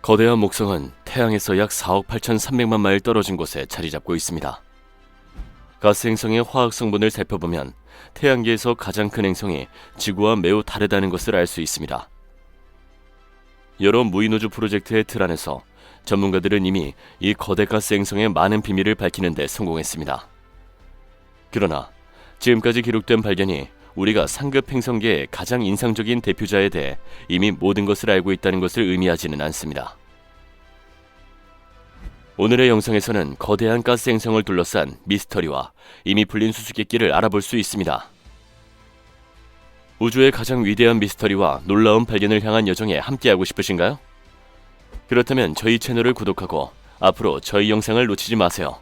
거대한 목성은 태양에서 약 4억 8,300만 마일 떨어진 곳에 자리 잡고 있습니다. 가스 행성의 화학 성분을 살펴보면 태양계에서 가장 큰 행성이 지구와 매우 다르다는 것을 알 수 있습니다. 여러 무인우주 프로젝트의 틀 안에서 전문가들은 이미 이 거대 가스 행성의 많은 비밀을 밝히는 데 성공했습니다. 그러나 지금까지 기록된 발견이 우리가 상급 행성계의 가장 인상적인 대표자에 대해 이미 모든 것을 알고 있다는 것을 의미하지는 않습니다. 오늘의 영상에서는 거대한 가스 행성을 둘러싼 미스터리와 이미 풀린 수수께끼를 알아볼 수 있습니다. 우주의 가장 위대한 미스터리와 놀라운 발견을 향한 여정에 함께하고 싶으신가요? 그렇다면 저희 채널을 구독하고 앞으로 저희 영상을 놓치지 마세요.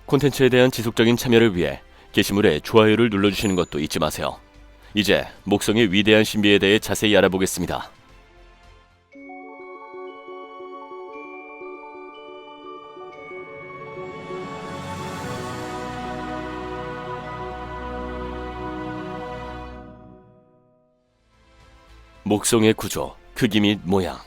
콘텐츠에 대한 지속적인 참여를 위해 게시물에 좋아요를 눌러주시는 것도 잊지 마세요. 이제 목성의 위대한 신비에 대해 자세히 알아보겠습니다. 목성의 구조, 크기 및 모양.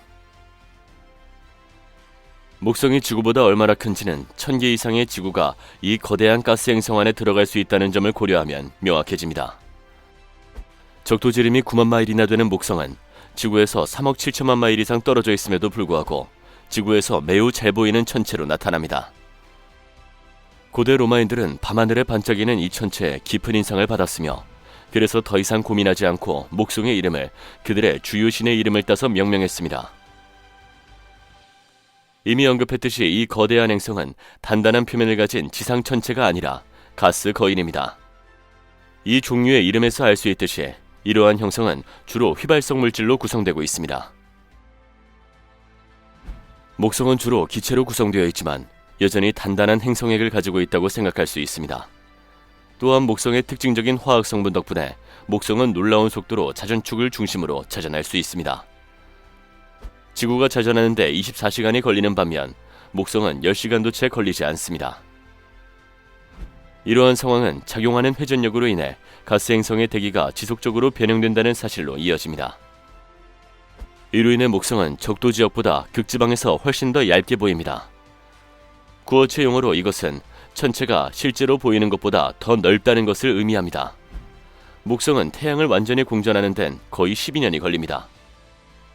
목성이 지구보다 얼마나 큰지는 1000개 이상의 지구가 이 거대한 가스 행성 안에 들어갈 수 있다는 점을 고려하면 명확해집니다. 적도 지름이 9만 마일이나 되는 목성은 지구에서 3억 7천만 마일 이상 떨어져 있음에도 불구하고 지구에서 매우 잘 보이는 천체로 나타납니다. 고대 로마인들은 밤하늘에 반짝이는 이 천체에 깊은 인상을 받았으며 그래서 더 이상 고민하지 않고 목성의 이름을 그들의 주요 신의 이름을 따서 명명했습니다. 이미 언급했듯이 이 거대한 행성은 단단한 표면을 가진 지상 천체가 아니라 가스 거인입니다. 이 종류의 이름에서 알 수 있듯이 이러한 형성은 주로 휘발성 물질로 구성되고 있습니다. 목성은 주로 기체로 구성되어 있지만 여전히 단단한 행성액을 가지고 있다고 생각할 수 있습니다. 또한 목성의 특징적인 화학 성분 덕분에 목성은 놀라운 속도로 자전축을 중심으로 자전할 수 있습니다. 지구가 자전하는 데 24시간이 걸리는 반면 목성은 10시간도 채 걸리지 않습니다. 이러한 상황은 작용하는 회전력으로 인해 가스 행성의 대기가 지속적으로 변형된다는 사실로 이어집니다. 이로 인해 목성은 적도 지역보다 극지방에서 훨씬 더 얇게 보입니다. 구어체 용어로 이것은 천체가 실제로 보이는 것보다 더 넓다는 것을 의미합니다. 목성은 태양을 완전히 공전하는 데는 거의 12년이 걸립니다.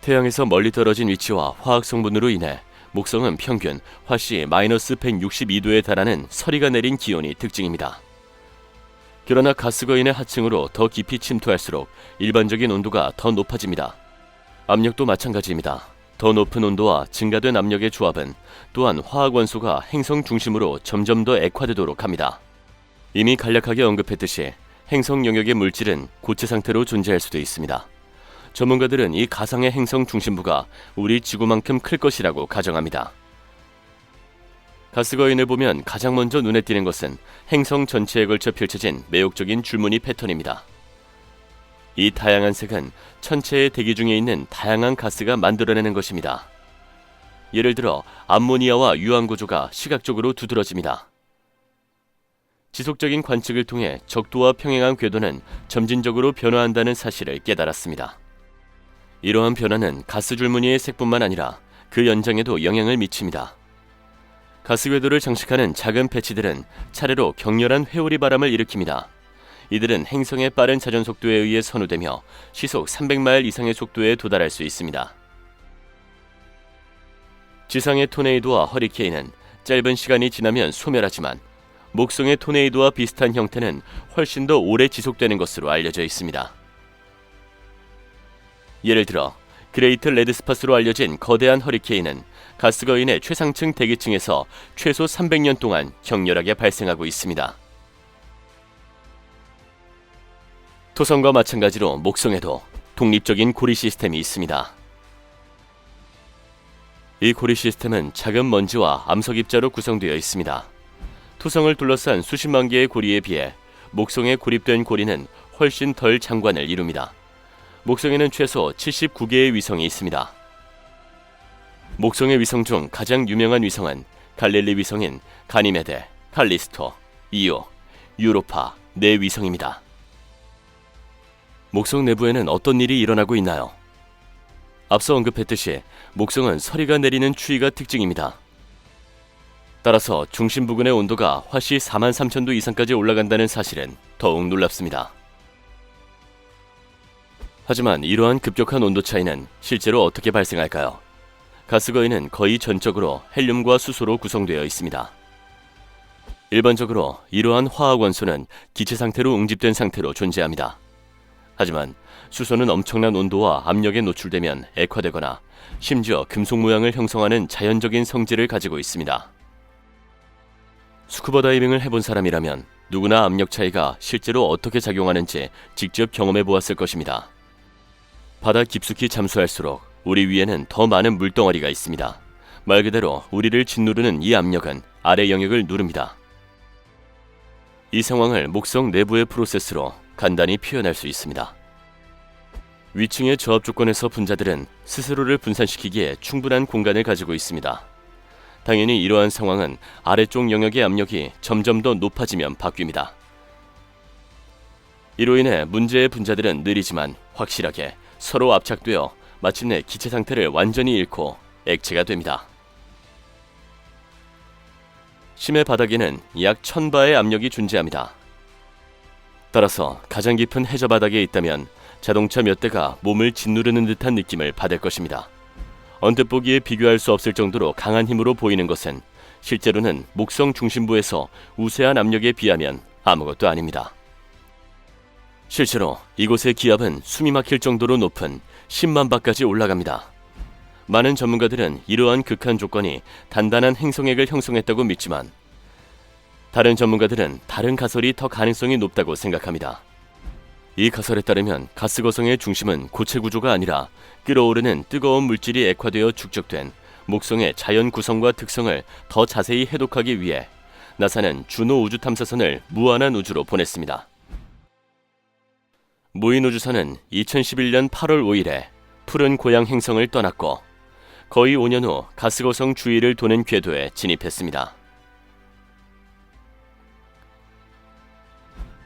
태양에서 멀리 떨어진 위치와 화학 성분으로 인해 목성은 평균 화씨 마이너스 162도에 달하는 서리가 내린 기온이 특징입니다. 그러나 가스 거인의 하층으로 더 깊이 침투할수록 일반적인 온도가 더 높아집니다. 압력도 마찬가지입니다. 더 높은 온도와 증가된 압력의 조합은 또한 화학 원소가 행성 중심으로 점점 더 액화되도록 합니다. 이미 간략하게 언급했듯이 행성 영역의 물질은 고체 상태로 존재할 수도 있습니다. 전문가들은 이 가상의 행성 중심부가 우리 지구만큼 클 것이라고 가정합니다. 가스 거인을 보면 가장 먼저 눈에 띄는 것은 행성 전체에 걸쳐 펼쳐진 매혹적인 줄무늬 패턴입니다. 이 다양한 색은 천체의 대기 중에 있는 다양한 가스가 만들어내는 것입니다. 예를 들어 암모니아와 유황 구조가 시각적으로 두드러집니다. 지속적인 관측을 통해 적도와 평행한 궤도는 점진적으로 변화한다는 사실을 깨달았습니다. 이러한 변화는 가스 줄무늬의 색뿐만 아니라 그 연장에도 영향을 미칩니다. 가스 궤도를 장식하는 작은 패치들은 차례로 격렬한 회오리 바람을 일으킵니다. 이들은 행성의 빠른 자전 속도에 의해 선우되며 시속 300마일 이상의 속도에 도달할 수 있습니다. 지상의 토네이도와 허리케인은 짧은 시간이 지나면 소멸하지만 목성의 토네이도와 비슷한 형태는 훨씬 더 오래 지속되는 것으로 알려져 있습니다. 예를 들어 그레이트 레드스팟으로 알려진 거대한 허리케인은 가스 거인의 최상층 대기층에서 최소 300년 동안 격렬하게 발생하고 있습니다. 토성과 마찬가지로 목성에도 독립적인 고리 시스템이 있습니다. 이 고리 시스템은 작은 먼지와 암석 입자로 구성되어 있습니다. 토성을 둘러싼 수십만 개의 고리에 비해 목성에 고립된 고리는 훨씬 덜 장관을 이룹니다. 목성에는 최소 79개의 위성이 있습니다. 목성의 위성 중 가장 유명한 위성은 갈릴리 위성인 가니메데, 칼리스토, 이오, 유로파 4위성입니다. 목성 내부에는 어떤 일이 일어나고 있나요? 앞서 언급했듯이 목성은 서리가 내리는 추위가 특징입니다. 따라서 중심 부근의 온도가 화씨 43,000도 이상까지 올라간다는 사실은 더욱 놀랍습니다. 하지만 이러한 급격한 온도 차이는 실제로 어떻게 발생할까요? 가스거인은 거의 전적으로 헬륨과 수소로 구성되어 있습니다. 일반적으로 이러한 화학 원소는 기체 상태로 응집된 상태로 존재합니다. 하지만 수소는 엄청난 온도와 압력에 노출되면 액화되거나 심지어 금속 모양을 형성하는 자연적인 성질을 가지고 있습니다. 스쿠버 다이빙을 해본 사람이라면 누구나 압력 차이가 실제로 어떻게 작용하는지 직접 경험해 보았을 것입니다. 바다 깊숙이 잠수할수록 우리 위에는 더 많은 물덩어리가 있습니다. 말 그대로 우리를 짓누르는 이 압력은 아래 영역을 누릅니다. 이 상황을 목성 내부의 프로세스로 간단히 표현할 수 있습니다. 위층의 저압 조건에서 분자들은 스스로를 분산시키기에 충분한 공간을 가지고 있습니다. 당연히 이러한 상황은 아래쪽 영역의 압력이 점점 더 높아지면 바뀝니다. 이로 인해 문제의 분자들은 느리지만 확실하게 서로 압착되어 마침내 기체 상태를 완전히 잃고 액체가 됩니다. 심해 바닥에는 약 1000바의 압력이 존재합니다. 따라서 가장 깊은 해저 바닥에 있다면 자동차 몇 대가 몸을 짓누르는 듯한 느낌을 받을 것입니다. 언뜻 보기에 비교할 수 없을 정도로 강한 힘으로 보이는 것은 실제로는 목성 중심부에서 우세한 압력에 비하면 아무것도 아닙니다. 실제로 이곳의 기압은 숨이 막힐 정도로 높은 10만 바까지 올라갑니다. 많은 전문가들은 이러한 극한 조건이 단단한 행성액을 형성했다고 믿지만 다른 전문가들은 다른 가설이 더 가능성이 높다고 생각합니다. 이 가설에 따르면 가스 거성의 중심은 고체 구조가 아니라 끓어오르는 뜨거운 물질이 액화되어 축적된 목성의 자연 구성과 특성을 더 자세히 해독하기 위해 나사는 주노 우주 탐사선을 무한한 우주로 보냈습니다. 무인 우주선은 2011년 8월 5일에 푸른 고향 행성을 떠났고 거의 5년 후 가스거성 주위를 도는 궤도에 진입했습니다.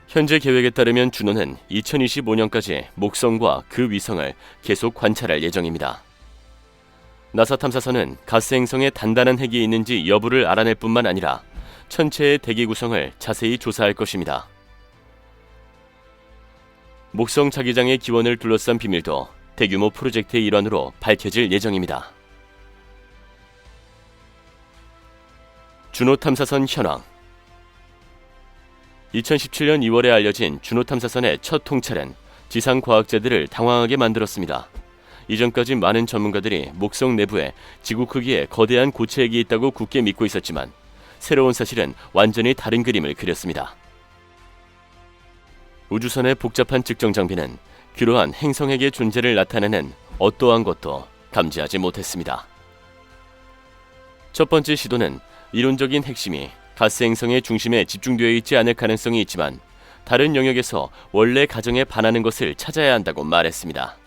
현재 계획에 따르면 주노는 2025년까지 목성과 그 위성을 계속 관찰할 예정입니다. 나사 탐사선은 가스 행성에 단단한 핵이 있는지 여부를 알아낼 뿐만 아니라 천체의 대기 구성을 자세히 조사할 것입니다. 목성 자기장의 기원을 둘러싼 비밀도 대규모 프로젝트의 일환으로 밝혀질 예정입니다. 주노 탐사선 현황. 2017년 2월에 알려진 주노 탐사선의 첫 통찰은 지상 과학자들을 당황하게 만들었습니다. 이전까지 많은 전문가들이 목성 내부에 지구 크기의 거대한 고체액이 있다고 굳게 믿고 있었지만 새로운 사실은 완전히 다른 그림을 그렸습니다. 우주선의 복잡한 측정 장비는 그러한 행성핵의 존재를 나타내는 어떠한 것도 감지하지 못했습니다. 첫 번째 시도는 이론적인 핵심이 가스 행성의 중심에 집중되어 있지 않을 가능성이 있지만 다른 영역에서 원래 가정에 반하는 것을 찾아야 한다고 말했습니다.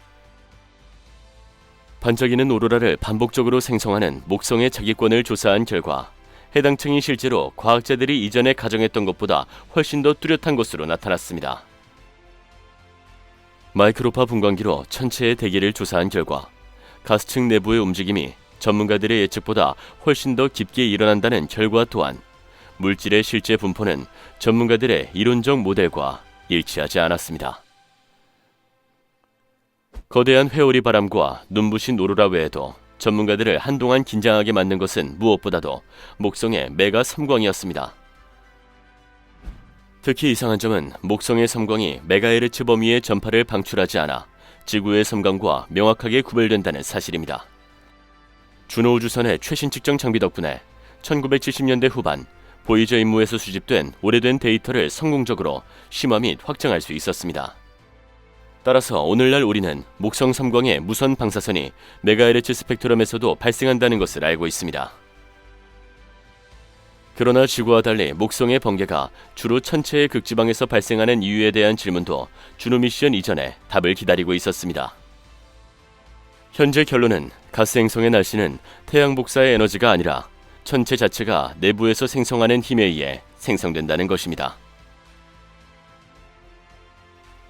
반짝이는 오로라를 반복적으로 생성하는 목성의 자기권을 조사한 결과 해당 층이 실제로 과학자들이 이전에 가정했던 것보다 훨씬 더 뚜렷한 것으로 나타났습니다. 마이크로파 분광기로 천체의 대기를 조사한 결과 가스층 내부의 움직임이 전문가들의 예측보다 훨씬 더 깊게 일어난다는 결과 또한 물질의 실제 분포는 전문가들의 이론적 모델과 일치하지 않았습니다. 거대한 회오리 바람과 눈부신 오로라 외에도 전문가들을 한동안 긴장하게 만든 것은 무엇보다도 목성의 메가 섬광이었습니다. 특히 이상한 점은 목성의 섬광이 메가헤르츠 범위의 전파를 방출하지 않아 지구의 섬광과 명확하게 구별된다는 사실입니다. 주노 우주선의 최신 측정 장비 덕분에 1970년대 후반 보이저 임무에서 수집된 오래된 데이터를 성공적으로 심화 및 확장할 수 있었습니다. 따라서 오늘날 우리는 목성 섬광의 무선 방사선이 메가헤르츠 스펙트럼에서도 발생한다는 것을 알고 있습니다. 그러나 지구와 달리 목성의 번개가 주로 천체의 극지방에서 발생하는 이유에 대한 질문도 주노 미션 이전에 답을 기다리고 있었습니다. 현재 결론은 가스 행성의 날씨는 태양 복사의 에너지가 아니라 천체 자체가 내부에서 생성하는 힘에 의해 생성된다는 것입니다.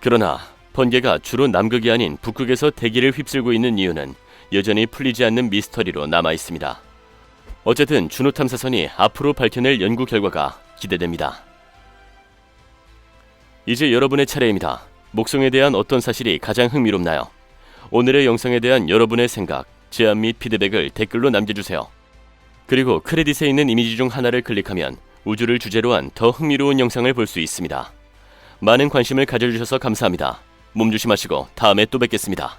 그러나 번개가 주로 남극이 아닌 북극에서 대기를 휩쓸고 있는 이유는 여전히 풀리지 않는 미스터리로 남아 있습니다. 어쨌든 준호 탐사선이 앞으로 밝혀낼 연구 결과가 기대됩니다. 이제 여러분의 차례입니다. 목성에 대한 어떤 사실이 가장 흥미롭나요? 오늘의 영상에 대한 여러분의 생각, 제안 및 피드백을 댓글로 남겨주세요. 그리고 크레딧에 있는 이미지 중 하나를 클릭하면 우주를 주제로 한 더 흥미로운 영상을 볼 수 있습니다. 많은 관심을 가져주셔서 감사합니다. 몸 조심하시고 다음에 또 뵙겠습니다.